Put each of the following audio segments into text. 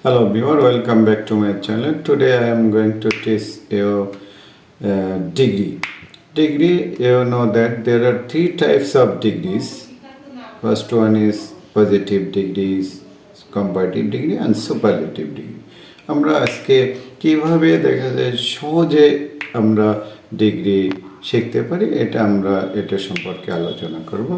Hello viewer, welcome back to my channel. Today I am going to teach you degree. Degree, you know that there are three types of degrees. First one is positive degrees, comparative degree and superlative degree. আমরা আজকে কিভাবে দেখা যায় সহজে আমরা degree শিখতে পারি এটা সম্পর্কে আলোচনা করব।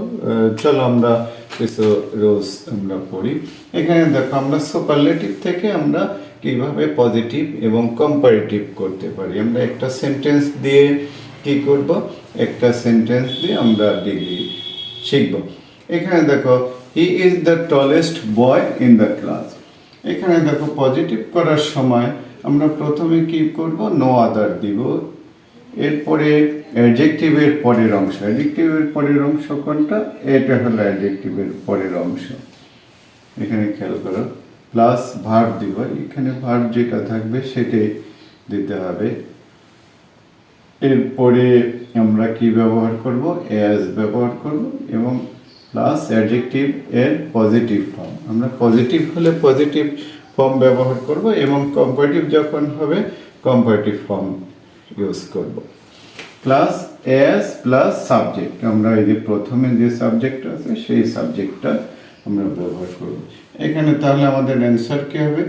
চলো আমরা কিছু রুলস আমরা পড়ি। এখানে দেখো আমরা সুপারলেটিভ থেকে আমরা কিভাবে পজিটিভ এবং কম্পারেটিভ করতে পারি। আমরা একটা সেন্টেন্স দিয়ে কি করব, একটা সেন্টেন্স দিয়ে আমরা ডিগ্রি শিখব। এখানে দেখো he is the tallest boy in the class. এখানে দেখো পজিটিভ করার সময় আমরা প্রথমে কি করব, নো আদার দিব। এরপরে অ্যাডজেক্টিভের পরের অংশ, অ্যাডজেক্টিভের পরের অংশ কোনটা, এটা হলো অ্যাডজেক্টিভের পরের অংশ। এখানে খেয়াল করো, প্লাস ভার্ব দিব। এখানে ভার্ব যেটা থাকবে সেটাই দিতে হবে। এরপরে আমরা কি ব্যবহার করব, অ্যাজ ব্যবহার করব এবং প্লাস অ্যাডজেক্টিভ এর পজিটিভ ফর্ম। আমরা পজিটিভ হলে পজিটিভ ফর্ম ব্যবহার করব এবং কম্পারেটিভ যখন হবে কম্পারেটিভ ফর্ম ইউজ করব। প্লাস অ্যাজ প্লাস সাবজেক্ট, আমরা এই যে প্রথমে যে সাবজেক্ট আছে সেই সাবজেক্টটা আমরা ব্যবহার করব। এখানে তাহলে আমাদের অ্যান্সার কি হবে,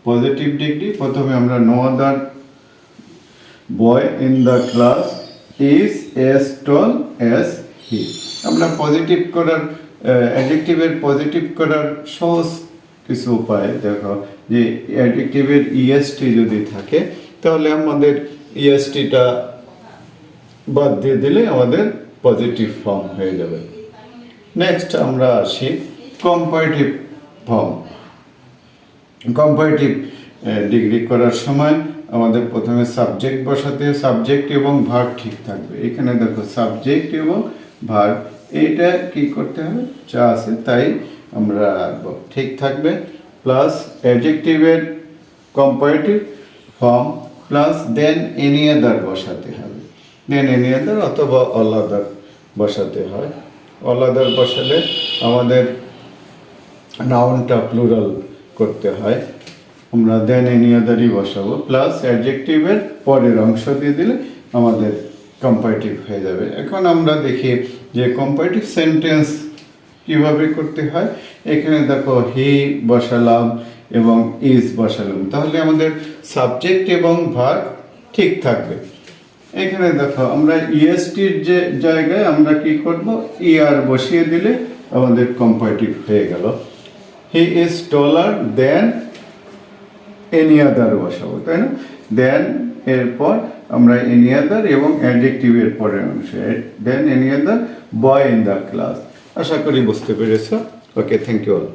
পজিটিভ ডিগ্রি। প্রথমে আমরা no other boy in the class is as tall as he. আমরা পজিটিভ করার অ্যাডজেক্টিভের পজিটিভ করার সহজ কিছু উপায় দেখো, যে অ্যাডজেক্টিভের ইএসটি যদি থাকে তাহলে আমাদের ইএসটিটা বাদ দিয়ে দিলে আমাদের পজিটিভ ফর্ম হয়ে যাবে। নেক্সট আমরা আসি কম্পারেটিভ ফর্ম। কম্পারেটিভ ডিগ্রি করার সময় আমাদের প্রথমে সাবজেক্ট বসাতে, সাবজেক্ট এবং ভার্ব ঠিক থাকবে। এখানে দেখো সাবজেক্ট এবং ভার্ব এইটা কি করতে হবে, যা আছে তাই আমরা ঠিক থাকবে। প্লাস অ্যাডজেক্টিভের comparative form plus than any other বসাতে হবে। দেন এনি আদার অথবা অল আদার বসাতে হয়। অল আদার বসালে আমাদের নাউনটা প্লুরাল করতে হয়, আমরা দেন এনি আদারই বসাবো। প্লাস অ্যাডজেক্টিভের পরের অংশ দিয়ে দিলে আমাদের কম্পারেটিভ হয়ে যাবে। এখন আমরা দেখি যে কম্পারেটিভ সেন্টেন্স কিভাবে করতে হয়। এখানে দেখো হি বসালাম এবং ইজ বসালাম, তাহলে আমাদের সাবজেক্ট এবং ভার্ব ঠিক থাকবে। এখানে দেখো আমরা ইএসটির যে জায়গায় আমরা কি করব, ইআর বসিয়ে দিলে আমাদের কম্পারেটিভ হয়ে গেল। He is taller then any আদার বসাবো, তাই না। দেন এরপর আমরা এনি আদার এবং অ্যাডজেক্টিভের পরের অংশে than any other boy in the class. আশা করি বুঝতে পেরেছ। Okay, thank you all.